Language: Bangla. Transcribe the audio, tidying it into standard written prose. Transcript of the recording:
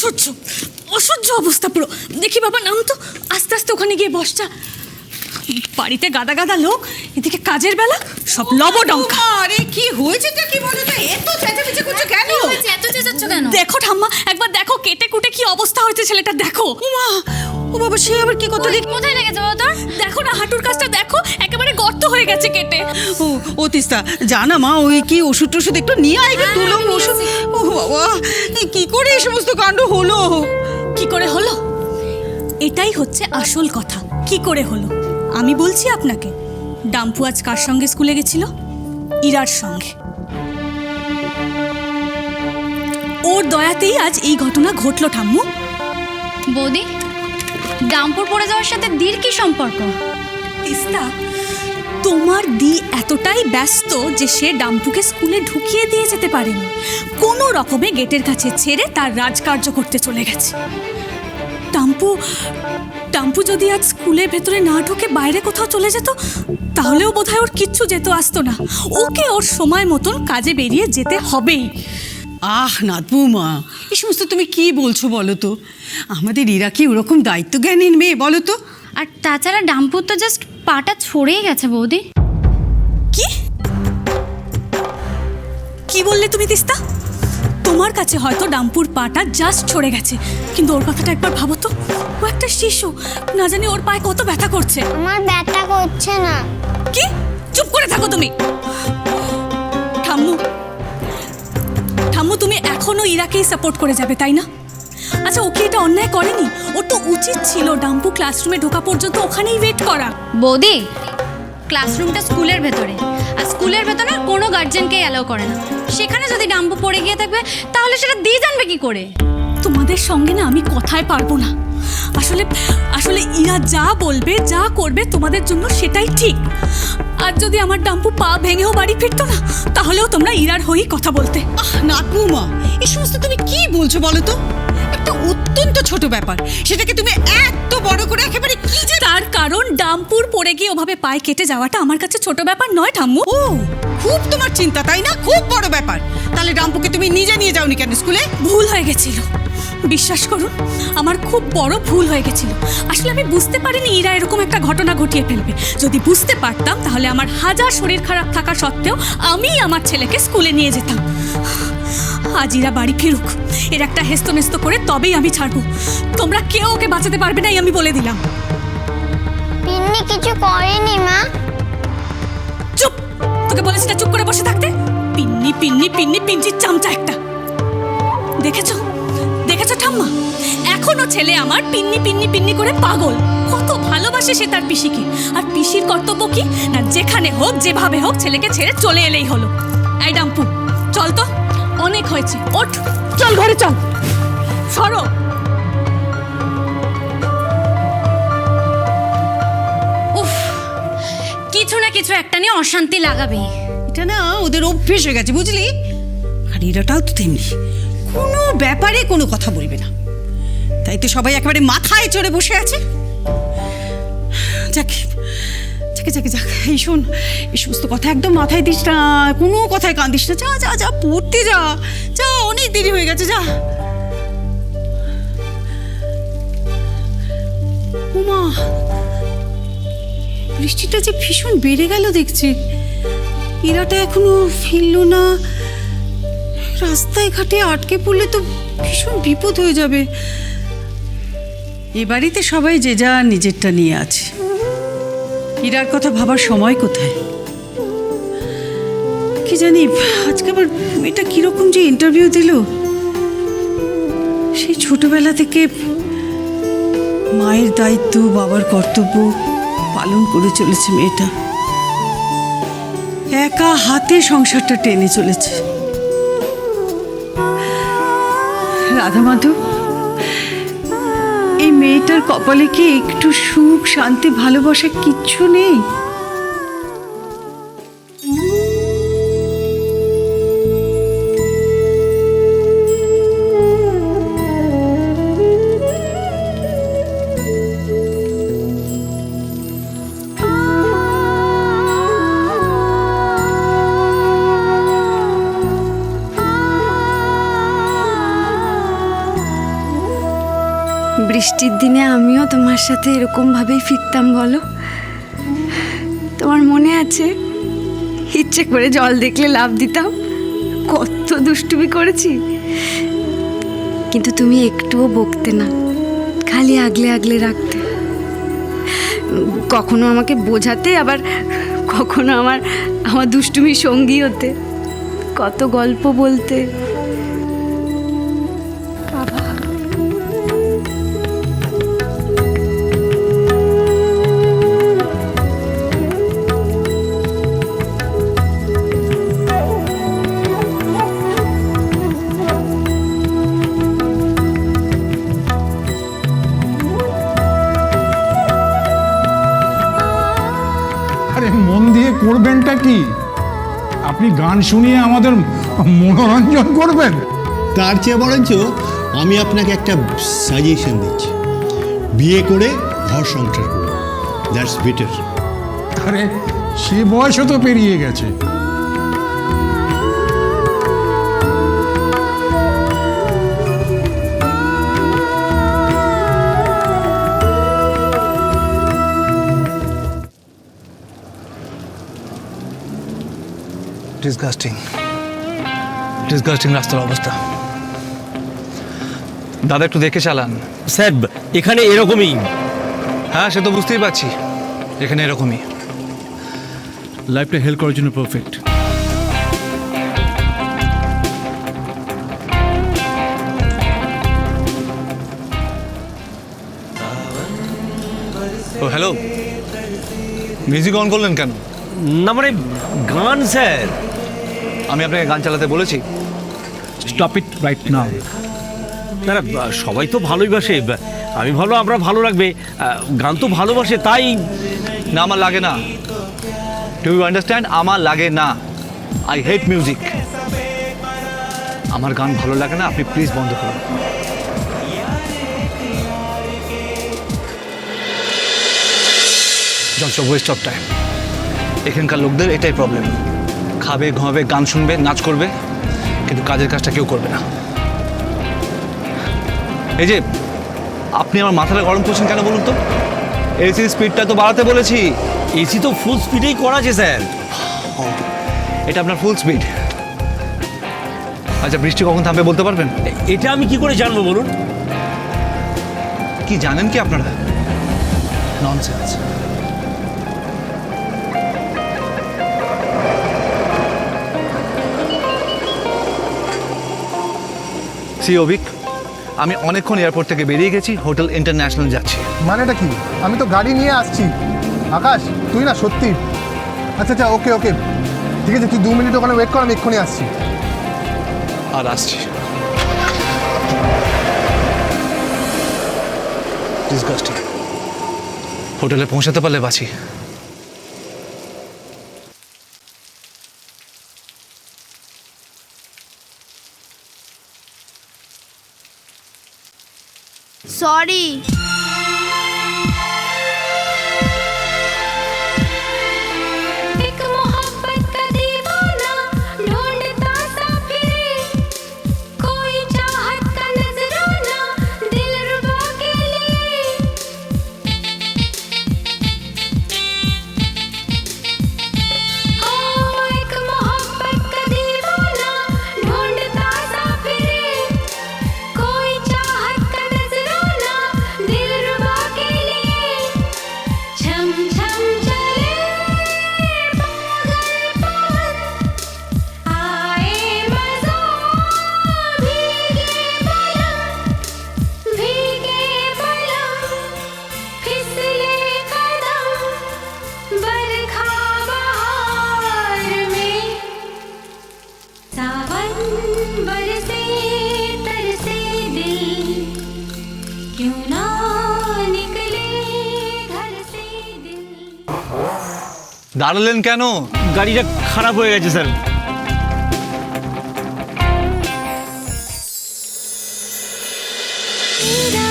অসহ্য অসহ্য অবস্থা পুরো। দেখি বাবা, নাম তো, আস্তে আস্তে ওখানে গিয়ে বসটা। বাড়িতে গাদা গাদা লোক, এদিকে কাজের বেলা, সব লবডঙ্কা। আরে কি হয়েছেটা কি বলো তো, এত চেঁচামেচি করছো কেন? এত চেঁচাচ্ছ কেন? দেখো ঠাম্মা, একবার দেখো কেটে কুটে কি অবস্থা হয়েছে ছেলেটা, দেখো। উমা, ও বাবা, সে আবার কি কথা দেখ। কোথায় লেগেছে বাবা তোর? দেখো না, হাঁটুর কাছটা দেখো, একেবারে গর্ত হয়ে গেছে কেটে। ও তিস্তা, জানা মা, ওই কি ওষুধ টষুধ একটু নিয়ে আইবে, তুলো ওষুধ। ও বাবা, কি করে এই সমস্ত কাণ্ড হলো? কি করে হলো? এটাই হচ্ছে আসল কথা। কি করে হলো আমি বলছি আপনাকে। ডাম্পু আজ কার সঙ্গে স্কুলে গেছিল? ইরার সঙ্গে। ওর দয়াতেই আজ এই ঘটনা ঘটলো ঠাম্মু। বৌদি, ডাম্পুর পড়ে যাওয়ার সাথে দীর কি সম্পর্ক? তিস্তা, তোমার দি এতটাই ব্যস্ত যে সে ডাম্পুকে স্কুলে ঢুকিয়ে দিয়ে যেতে পারেনি। কোনো রকমে গেটের কাছে ছেড়ে তার রাজকার্য করতে চলে গেছে। ডাম্পু যদি আজ স্কুলের ভেতরে না ঢুকে বাইরে কোথাও চলে যেত, তাহলেও বোধহয় ওর কিচ্ছু যেত আসতো না। ওকে ওর সময় মতন কাজে বেরিয়ে যেতে হবেই। আহ নাথ বৌমা, এই সমস্ত তুমি কি বলছো বলো তো? আমাদের ইরা কি ওরকম দায়িত্ব জ্ঞানীর মেয়ে বলো তো? আর তাছাড়া ডাম্পুর তো জাস্ট পাটা ছড়েই গেছে বৌদি। কি কি বললে তুমি তিস্তা? তোমার কাছে হয়তো ডাম্পুর পাটা জাস্ট ছড়ে গেছে, কিন্তু ওর কথাটা একবার ভাবো তো। ও একটা শিশু, না জানি ওর পায়ে কত ব্যথা করছে। আমার ব্যথা করছে না। কি? চুপ করে থাকো তুমি। ঠাম্মু, তুমি এখনো ইরাকেই সাপোর্ট করে যাবে, তাই না? আচ্ছা, ওকে এটা অন্যায় করেনি? ওর তো উচিত ছিল ডাম্পু ক্লাসরুমে ঢোকা পর্যন্ত ওখানেই ওয়েট করা। বৌদি, ক্লাসরুমটা স্কুলের ভেতরে, আর স্কুলের ভেতরে কোনো গার্জেনকে অ্যালাউ করে না। সেখানে যদি ডাম্পু পড়ে গিয়ে থাকবে, তাহলে সেটা দিয়ে জানবে কি করে? তোমাদের সঙ্গে না আমি কথায় পারবো না। আসলে ইরা যা বলবে, যা করবে তোমাদের জন্য সেটাই ঠিক। আর যদি আমার ডাম্পু পা ভেঙেও বাড়ি ফিরতো না, তাহলেও তোমরা ইরার হয়েই কথা বলতে। আহ নাথ বৌমা, এই সমস্ত তুমি কি বলছো বলো তো? একটা অত্যন্ত ছোট ব্যাপার, সেটাকে তুমি এত বড় করে একেবারে কি যে। তার কারণ ডাম্পুর পড়ে গিয়ে ওভাবে পায়ে কেটে যাওয়াটা আমার কাছে ছোট ব্যাপার নয় ঠাম্মু। ও, খুব তোমার চিন্তা তাই না? খুব বড় ব্যাপার। তাহলে ডাম্পুকে তুমি নিজে নিয়ে যাওনি কেন স্কুলে? ভুল হয়ে গেছিল, বিশ্বাস করুন, আমার খুব বড় ভুল হয়ে গেছিল। আসলে আমি বুঝতে পারিনি ইরা এরকম একটা ঘটনা ঘটিয়ে ফেলবে। যদি বুঝতে পারতাম, তাহলে আমার হাজার শরীর খারাপ থাকা সত্ত্বেও আমি আমার ছেলেকে স্কুলে নিয়ে যেতাম। আজ ইরা বাড়ি ফিরুক, এর একটা হেস্তনেস্ত করে তবেই আমি ছাড়বো। তোমরা কেউ ওকে বাঁচাতে পারবে না, আমি বলে দিলাম। পিন্নি কিছু করেনি মা। চুপ! তোকে বলেছি না চুপ করে বসে থাকতে। পিন্নি পিন্নি পিন্নি পিঞ্চির চামচা একটা। দেখেছো দেখেছো ঠাম্মা, এখনো ছেলে আমার পিন্নি পিন্নি পিন্নি করে পাগল। কত ভালোবাসে সে তার পিসিকে। আর পিসির কর্তব্য কি? না যেখানে হোক যেভাবে হোক ছেলেকে ছেড়ে চলে এলেই হলো। এই ডাম্পু, চল তো, অনেক হয়েছে, ওঠ, চল ঘরে চল, সরো। উফ, কিছু না কিছু একটা নিয়ে অশান্তি লাগাবেই। এটা না ওদের অভ্যেস হয়ে গেছে, বুঝলি? আর ইরাটাও তো তেমনি, কোনো ব্যাপারে কোনো কথা বলবে না। তাই তো সবাই একেবারে মাথায় চড়ে বসে আছে। যাক যাকে যাকে যাক, এই শোন, এই সমস্ত কথা একদম মাথায় দিস না, কোনো কথায় কান দিস না। যা যা যা, পড়তে যা, যা, অনেক দেরি হয়ে গেছে, যা। উমা, বৃষ্টিটা যে ভীষণ বেড়ে গেল দেখছি। ইরাটা এখনো ফিরলো না। রাস্তায় ঘাটে আটকে পড়লে তো ভীষণ বিপদ হয়ে যাবে। এ বাড়িতে সবাই যে যা নিজেরটা নিয়ে আছে, ইরার কথা ভাবার সময় কোথায়? কি জানি আজকে আবার মেয়েটা কিরকম যে ইন্টারভিউ দিল। সেই ছোটবেলা থেকে মায়ের দায়িত্ব, বাবার কর্তব্য পালন করে চলেছে মেয়েটা। একা হাতে সংসারটা টেনে চলেছে। রাধা মাধব, এই মেয়েটার কপালে কি একটু সুখ, শান্তি, ভালোবাসা কিচ্ছু নেই? বৃষ্টির দিনে আমিও তোমার সাথে এরকমভাবেই ফিরতাম বলো? তোমার মনে আছে ইচ্ছে করে জল দেখলে লাফ দিতাম, কত দুষ্টুমি করেছি। কিন্তু তুমি একটুও বকতে না, খালি আগলে আগলে রাখতে। কখনো আমাকে বোঝাতে, আবার কখনো আমার দুষ্টুমির সঙ্গী হতে, কত গল্প বলতে। আরে মন দিয়ে করবেনটা কি? আপনি গান শুনিয়ে আমাদের মনোরঞ্জন করবেন? তার চেয়ে বরঞ্চ আমি আপনাকে একটা সাজেশন দিচ্ছি, বিয়ে করে ঘর সংসার করুন, দ্যাটস বেটার। আরে সে বয়সও তো পেরিয়ে গেছে। ডিসগাস্টিং রাস্তার অবস্থা। দাদা একটু দেখে চালান। স্যার এখানে এরকমই। হ্যাঁ সে তো বুঝতেই পারছি, এখানে এরকমই। লাইফটা হেল্প করার জন্য পারফেক্ট। ও হ্যালো, মিউজিক অন করলেন কেন? না মানে গান স্যার। আমি আপনাকে গান চালাতে বলেছি? Stop it right now. না না, সবাই তো ভালোই বাসে, আমি ভালো আমরা ভালো লাগবে, গান তো ভালোবাসে তাই। না আমার লাগে না। Do you understand? আমার লাগে না। I hate music. আমার গান ভালো লাগে না, আপনি প্লিজ বন্ধ করুন। Just waste of time. এখানকার লোকদের এটাই প্রবলেম, খাবে ঘুমাবে গান শুনবে নাচ করবে, কিন্তু কাজের কাজটা কেউ করবে না। এই যে আপনি আমার মাথাটা গরম করছেন কেন বলুন তো? এসির স্পিডটা তো বাড়াতে বলেছি। এসি তো ফুল স্পিডেই করা আছে স্যার। এটা আপনার ফুল স্পিড। আচ্ছা বৃষ্টি কখন থামবে বলতে পারবেন? এটা আমি কি করে জানবো বলুন? কি জানেন কি আপনারা? ননসেন্স। সি অভিক, আমি অনেকক্ষণ এয়ারপোর্ট থেকে বেরিয়ে গেছি, হোটেল ইন্টারন্যাশনাল যাচ্ছি। মানেটা কি? আমি তো গাড়ি নিয়ে আসছি। আকাশ তুই না সত্যি। আচ্ছা আচ্ছা, ওকে ওকে, ঠিক আছে, তুই 2 মিনিট ওখানে ওয়েট কর, আমি এক্ষুনি আসছি। আর আসছি। ডিসগাস্টিং। হোটেলে পৌঁছাতে পারলে বাঁচি। সরি। एक मोहब्बत का दीवाना ढूंढता सा फिरे, कोई चाहत का नजराना दिलरुबा के लिए। ओ एक मोहब्बत का दीवाना ढूंढता सा फिरे, कोई चाहत का नजराना दिलरुबा के लिए। छम छम चले आए मज़ा, भीगे पलंग फिसले कदम, बरखा बहार में सावन बरसे तरसे दिल, क्यों ना निकले घर से दिल। দাঁড়ালেন কেন? গাড়িটা খারাপ হয়ে গেছে স্যার। तेरा